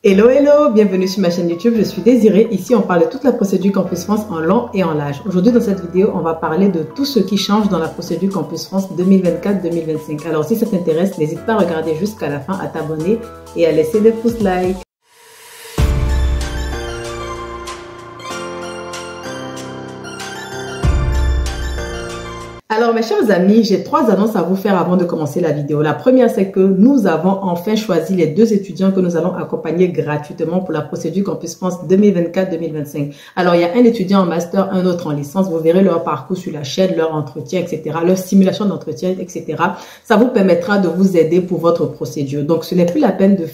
Hello, hello, bienvenue sur ma chaîne YouTube, je suis Désirée. Ici, on parle de toute la procédure Campus France en long et en large. Aujourd'hui, dans cette vidéo, on va parler de tout ce qui change dans la procédure Campus France 2024-2025. Alors, si ça t'intéresse, n'hésite pas à regarder jusqu'à la fin, à t'abonner et à laisser des pouces like. Alors mes chers amis, j'ai 3 annonces à vous faire avant de commencer la vidéo. La première, c'est que nous avons enfin choisi les 2 étudiants que nous allons accompagner gratuitement pour la procédure Campus France 2024-2025. Alors il y a un étudiant en master, un autre en licence. Vous verrez leur parcours sur la chaîne, leur entretien, etc. Leur simulation d'entretien, etc. Ça vous permettra de vous aider pour votre procédure. Donc ce n'est plus la peine de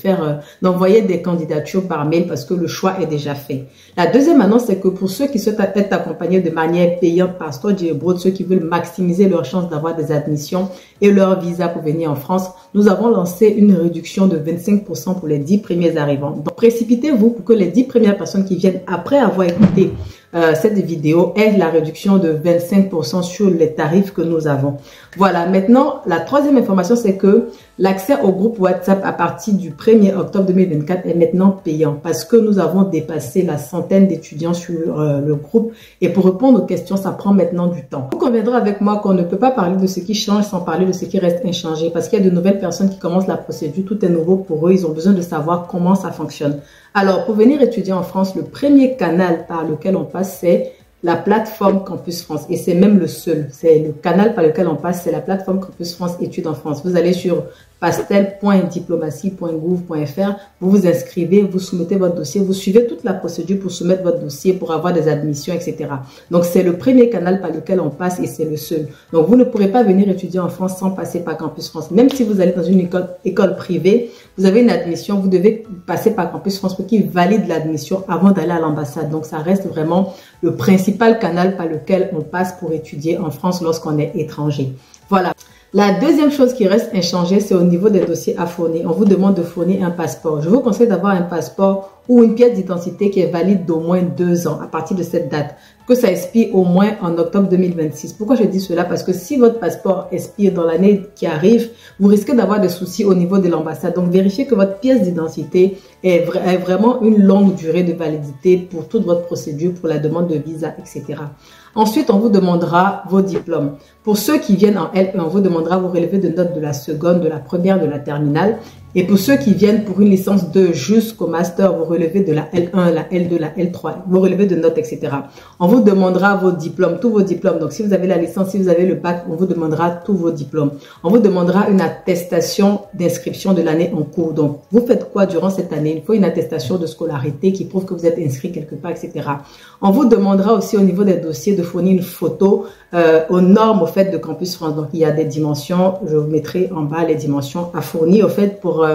d'envoyer des candidatures par mail parce que le choix est déjà fait. La deuxième annonce, c'est que pour ceux qui souhaitent être accompagnés de manière payante par Study Abroad, ceux qui veulent maximiser leur chance d'avoir des admissions et leur visa pour venir en France, nous avons lancé une réduction de 25% pour les 10 premiers arrivants. Donc, précipitez-vous pour que les 10 premières personnes qui viennent après avoir écouté cette vidéo aient la réduction de 25% sur les tarifs que nous avons. Voilà, maintenant, la troisième information, c'est que l'accès au groupe WhatsApp à partir du 1er octobre 2024 est maintenant payant parce que nous avons dépassé la centaine d'étudiants sur le groupe et pour répondre aux questions, ça prend maintenant du temps. Vous conviendrez avec moi qu'on ne peut pas parler de ce qui change sans parler de ce qui reste inchangé parce qu'il y a de nouvelles personnes qui commencent la procédure, tout est nouveau pour eux, ils ont besoin de savoir comment ça fonctionne. Alors, pour venir étudier en France, le premier canal par lequel on passe, c'est la plateforme Campus France. Et c'est même le seul. C'est le canal par lequel on passe, c'est la plateforme Campus France Études en France. Vous allez sur pastel.diplomatie.gouv.fr, vous vous inscrivez, vous soumettez votre dossier, vous suivez toute la procédure pour soumettre votre dossier, pour avoir des admissions, etc. Donc, c'est le premier canal par lequel on passe et c'est le seul. Donc, vous ne pourrez pas venir étudier en France sans passer par Campus France. Même si vous allez dans une école privée, vous avez une admission, vous devez passer par Campus France pour qu'ils valident l'admission avant d'aller à l'ambassade. Donc, ça reste vraiment le principal canal par lequel on passe pour étudier en France lorsqu'on est étranger. Voilà. La deuxième chose qui reste inchangée, c'est au niveau des dossiers à fournir. On vous demande de fournir un passeport. Je vous conseille d'avoir un passeport ou une pièce d'identité qui est valide d'au moins 2 ans à partir de cette date, que ça expire au moins en octobre 2026. Pourquoi je dis cela? Parce que si votre passeport expire dans l'année qui arrive, vous risquez d'avoir des soucis au niveau de l'ambassade. Donc, vérifiez que votre pièce d'identité est vraiment une longue durée de validité pour toute votre procédure, pour la demande de visa, etc. Ensuite, on vous demandera vos diplômes. Pour ceux qui viennent en L1, on vous demandera vos relevés de notes de la seconde, de la première, de la terminale. Et pour ceux qui viennent pour une licence 2 jusqu'au master, vous relevez de la L1, la L2, la L3, vos relevés de notes, etc. On vous demandera vos diplômes, tous vos diplômes. Donc, si vous avez la licence, si vous avez le bac, on vous demandera tous vos diplômes. On vous demandera une attestation d'inscription de l'année en cours. Donc, vous faites quoi durant cette année? Il faut une attestation de scolarité qui prouve que vous êtes inscrit quelque part, etc. On vous demandera aussi au niveau des dossiers de fournir une photo aux normes au fait de Campus France. Donc, il y a des dimensions, je vous mettrai en bas les dimensions à fournir au fait pour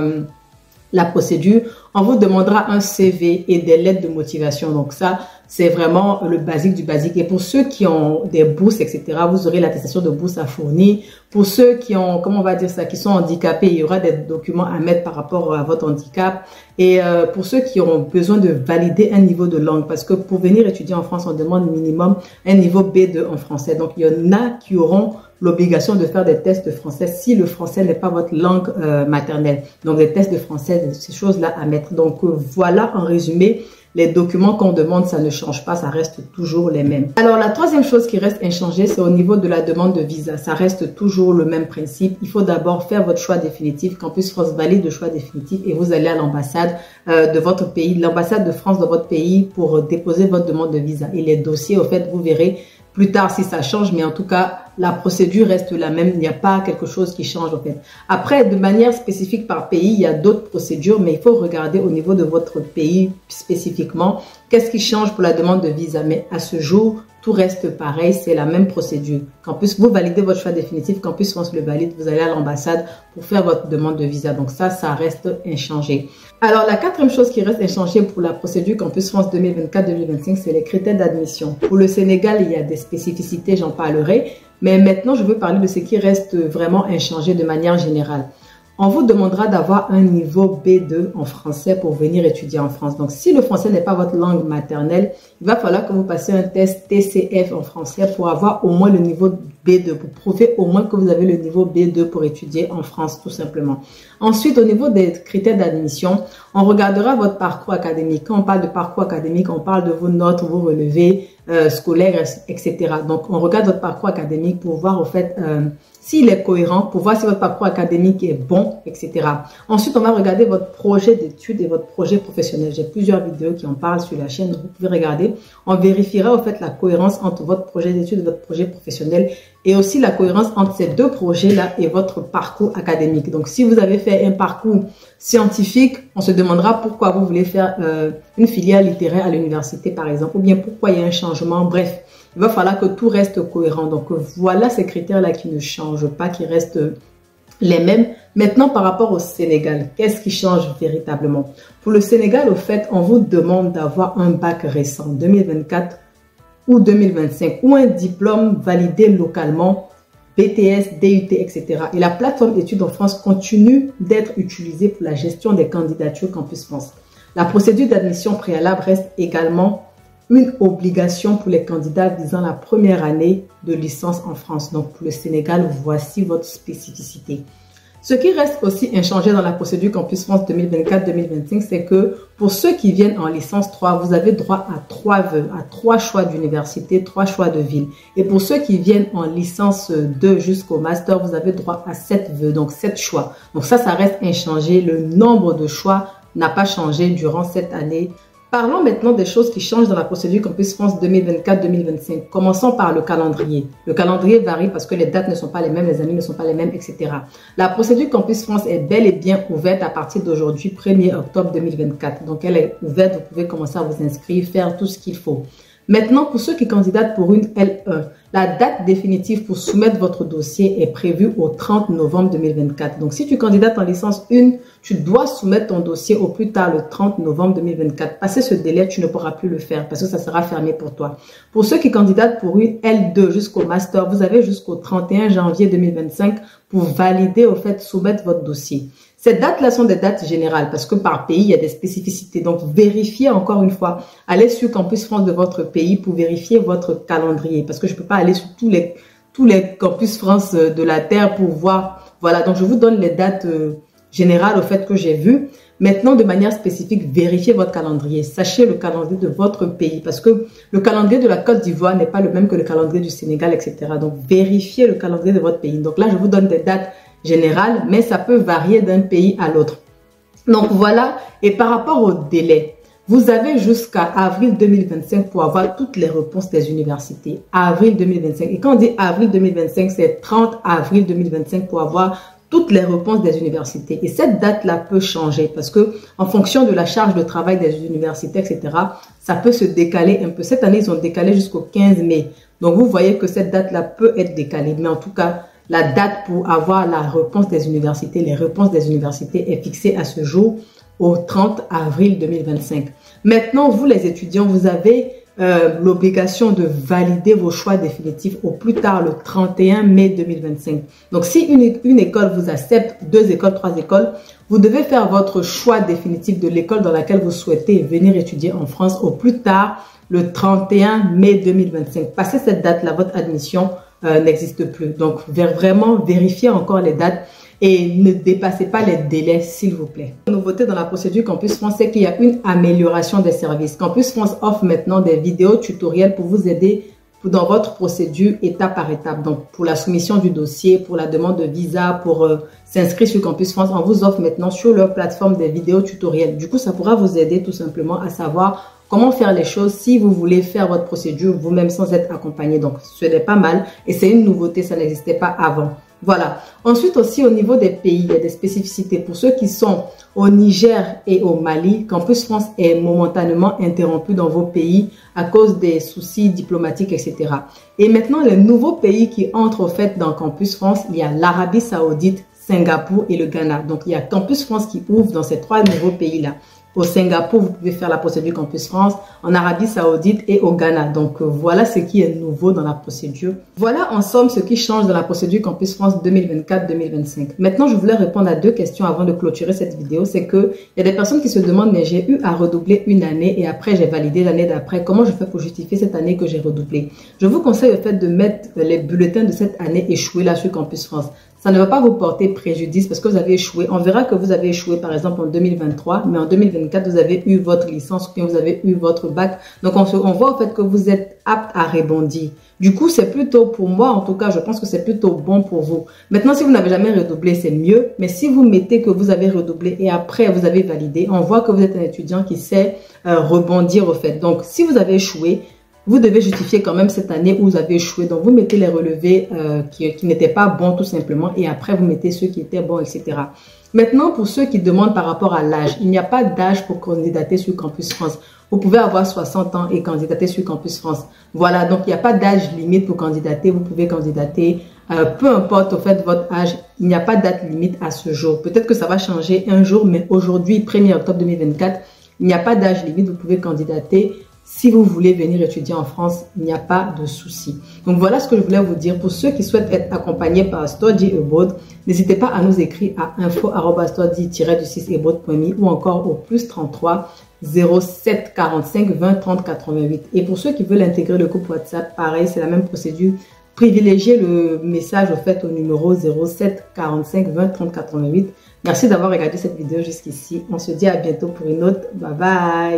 la procédure. On vous demandera un CV et des lettres de motivation. Donc ça, c'est vraiment le basique du basique. Et pour ceux qui ont des bourses, etc., vous aurez l'attestation de bourse à fournir. Pour ceux qui ont, comment on va dire ça, qui sont handicapés, il y aura des documents à mettre par rapport à votre handicap. Et pour ceux qui ont besoin de valider un niveau de langue, parce que pour venir étudier en France, on demande minimum un niveau B2 en français. Donc, il y en a qui auront l'obligation de faire des tests de français si le français n'est pas votre langue maternelle. Donc, des tests de français, ces choses-là à mettre. Donc, voilà en résumé. Les documents qu'on demande, ça ne change pas, ça reste toujours les mêmes. Alors, la troisième chose qui reste inchangée, c'est au niveau de la demande de visa. Ça reste toujours le même principe. Il faut d'abord faire votre choix définitif. Campus France valide le choix définitif et vous allez à l'ambassade de votre pays, l'ambassade de France de votre pays pour déposer votre demande de visa. Et les dossiers, au fait, vous verrez plus tard si ça change, mais en tout cas, la procédure reste la même. Il n'y a pas quelque chose qui change en fait. Après, de manière spécifique par pays, il y a d'autres procédures, mais il faut regarder au niveau de votre pays spécifiquement qu'est-ce qui change pour la demande de visa. Mais à ce jour, tout reste pareil, c'est la même procédure. Campus, vous validez votre choix définitif, Campus France le valide, vous allez à l'ambassade pour faire votre demande de visa. Donc ça reste inchangé. Alors la quatrième chose qui reste inchangée pour la procédure Campus France 2024-2025, c'est les critères d'admission. Pour le Sénégal, il y a des spécificités, j'en parlerai. Mais maintenant, je veux parler de ce qui reste vraiment inchangé de manière générale. On vous demandera d'avoir un niveau B2 en français pour venir étudier en France. Donc, si le français n'est pas votre langue maternelle, il va falloir que vous passiez un test TCF en français pour avoir au moins le niveau B2 pour prouver au moins que vous avez le niveau B2 pour étudier en France, tout simplement. Ensuite, au niveau des critères d'admission, on regardera votre parcours académique. Quand on parle de parcours académique, on parle de vos notes, vos relevés scolaires, etc. Donc, on regarde votre parcours académique pour voir, au fait, s'il est cohérent, pour voir si votre parcours académique est bon, etc. Ensuite, on va regarder votre projet d'études et votre projet professionnel. J'ai plusieurs vidéos qui en parlent sur la chaîne, donc vous pouvez regarder. On vérifiera, au fait, la cohérence entre votre projet d'études et votre projet professionnel et aussi la cohérence entre ces deux projets-là et votre parcours académique. Donc, si vous avez fait un parcours scientifique, on se demandera pourquoi vous voulez faire une filière littéraire à l'université, par exemple, ou bien pourquoi il y a un changement. Bref, il va falloir que tout reste cohérent. Donc, voilà ces critères-là qui ne changent pas, qui restent les mêmes. Maintenant, par rapport au Sénégal, qu'est-ce qui change véritablement? Pour le Sénégal, au fait, on vous demande d'avoir un bac récent, 2024 ou 2025, ou un diplôme validé localement, BTS, DUT, etc. Et la plateforme études en France continue d'être utilisée pour la gestion des candidatures Campus France. La procédure d'admission préalable reste également une obligation pour les candidats visant la première année de licence en France. Donc, pour le Sénégal, voici votre spécificité. Ce qui reste aussi inchangé dans la procédure Campus France 2024-2025, c'est que pour ceux qui viennent en licence 3, vous avez droit à 3 vœux, à 3 choix d'université, 3 choix de ville. Et pour ceux qui viennent en licence 2 jusqu'au master, vous avez droit à 7 vœux, donc 7 choix. Donc ça reste inchangé. Le nombre de choix n'a pas changé durant cette année. Parlons maintenant des choses qui changent dans la procédure Campus France 2024-2025. Commençons par le calendrier. Le calendrier varie parce que les dates ne sont pas les mêmes, les années ne sont pas les mêmes, etc. La procédure Campus France est bel et bien ouverte à partir d'aujourd'hui, 1er octobre 2024. Donc, elle est ouverte, vous pouvez commencer à vous inscrire, faire tout ce qu'il faut. Maintenant, pour ceux qui candidatent pour une L1, la date définitive pour soumettre votre dossier est prévue au 30 novembre 2024. Donc, si tu candidates en licence 1, tu dois soumettre ton dossier au plus tard le 30 novembre 2024. Passé ce délai, tu ne pourras plus le faire parce que ça sera fermé pour toi. Pour ceux qui candidatent pour une L2 jusqu'au master, vous avez jusqu'au 31 janvier 2025 pour valider, au fait, soumettre votre dossier. Ces dates-là sont des dates générales parce que par pays, il y a des spécificités. Donc, vérifiez encore une fois. Allez sur Campus France de votre pays pour vérifier votre calendrier parce que je ne peux pas aller sur tous les Campus France de la Terre pour voir. Voilà, donc je vous donne les dates générales au fait que j'ai vues. Maintenant, de manière spécifique, vérifiez votre calendrier. Sachez le calendrier de votre pays parce que le calendrier de la Côte d'Ivoire n'est pas le même que le calendrier du Sénégal, etc. Donc, vérifiez le calendrier de votre pays. Donc là, je vous donne des dates générales, mais ça peut varier d'un pays à l'autre. Donc, voilà. Et par rapport au délai, vous avez jusqu'à avril 2025 pour avoir toutes les réponses des universités. Avril 2025. Et quand on dit avril 2025, c'est 30 avril 2025 pour avoir toutes les réponses des universités. Et cette date-là peut changer parce que en fonction de la charge de travail des universités, etc., ça peut se décaler un peu. Cette année, ils ont décalé jusqu'au 15 mai. Donc, vous voyez que cette date-là peut être décalée. Mais en tout cas, la date pour avoir la réponse des universités, les réponses des universités est fixée à ce jour au 30 avril 2025. Maintenant, vous les étudiants, vous avez l'obligation de valider vos choix définitifs au plus tard le 31 mai 2025. Donc, si une école vous accepte, 2 écoles, 3 écoles, vous devez faire votre choix définitif de l'école dans laquelle vous souhaitez venir étudier en France au plus tard le 31 mai 2025. Passé cette date-là, votre admission n'existe plus. Donc, vraiment vérifier encore les dates et ne dépassez pas les délais, s'il vous plaît. La nouveauté dans la procédure Campus France, c'est qu'il y a une amélioration des services. Campus France offre maintenant des vidéos tutoriels pour vous aider dans votre procédure étape par étape. Donc, pour la soumission du dossier, pour la demande de visa, pour s'inscrire sur Campus France, on vous offre maintenant sur leur plateforme des vidéos tutoriels. Du coup, ça pourra vous aider tout simplement à savoir comment faire les choses si vous voulez faire votre procédure vous-même sans être accompagné. Donc, ce n'est pas mal et c'est une nouveauté, ça n'existait pas avant. Voilà. Ensuite aussi, au niveau des pays, il y a des spécificités. Pour ceux qui sont au Niger et au Mali, Campus France est momentanément interrompu dans vos pays à cause des soucis diplomatiques, etc. Et maintenant, les nouveaux pays qui entrent au fait dans Campus France, il y a l'Arabie Saoudite, Singapour et le Ghana. Donc, il y a Campus France qui ouvre dans ces 3 nouveaux pays-là. Au Singapour, vous pouvez faire la procédure Campus France, en Arabie Saoudite et au Ghana. Donc, voilà ce qui est nouveau dans la procédure. Voilà en somme ce qui change dans la procédure Campus France 2024-2025. Maintenant, je voulais répondre à 2 questions avant de clôturer cette vidéo. C'est que il y a des personnes qui se demandent, mais j'ai eu à redoubler une année et après, j'ai validé l'année d'après. Comment je fais pour justifier cette année que j'ai redoublé? Je vous conseille au fait de mettre les bulletins de cette année échoués là sur Campus France. Ça ne va pas vous porter préjudice parce que vous avez échoué. On verra que vous avez échoué par exemple en 2023, mais en 2024, vous avez eu votre licence ou bien vous avez eu votre bac. Donc, on voit au fait que vous êtes apte à rebondir. Du coup, c'est plutôt pour moi, en tout cas, je pense que c'est plutôt bon pour vous. Maintenant, si vous n'avez jamais redoublé, c'est mieux. Mais si vous mettez que vous avez redoublé et après, vous avez validé, on voit que vous êtes un étudiant qui sait rebondir au fait. Donc, si vous avez échoué, vous devez justifier quand même cette année où vous avez échoué. Donc, vous mettez les relevés qui n'étaient pas bons tout simplement et après, vous mettez ceux qui étaient bons, etc. Maintenant, pour ceux qui demandent par rapport à l'âge, il n'y a pas d'âge pour candidater sur Campus France. Vous pouvez avoir 60 ans et candidater sur Campus France. Voilà, donc il n'y a pas d'âge limite pour candidater. Vous pouvez candidater, peu importe au fait votre âge, il n'y a pas de date limite à ce jour. Peut-être que ça va changer un jour, mais aujourd'hui, 1er octobre 2024, il n'y a pas d'âge limite. Vous pouvez candidater. Si vous voulez venir étudier en France, il n'y a pas de souci. Donc, voilà ce que je voulais vous dire. Pour ceux qui souhaitent être accompagnés par Study Abroad, n'hésitez pas à nous écrire à info@study-du6abroad.me ou encore au +33 07 45 20 30 88. Et pour ceux qui veulent intégrer le groupe WhatsApp, pareil, c'est la même procédure. Privilégiez le message au fait au numéro 07 45 20 30 88. Merci d'avoir regardé cette vidéo jusqu'ici. On se dit à bientôt pour une autre. Bye bye.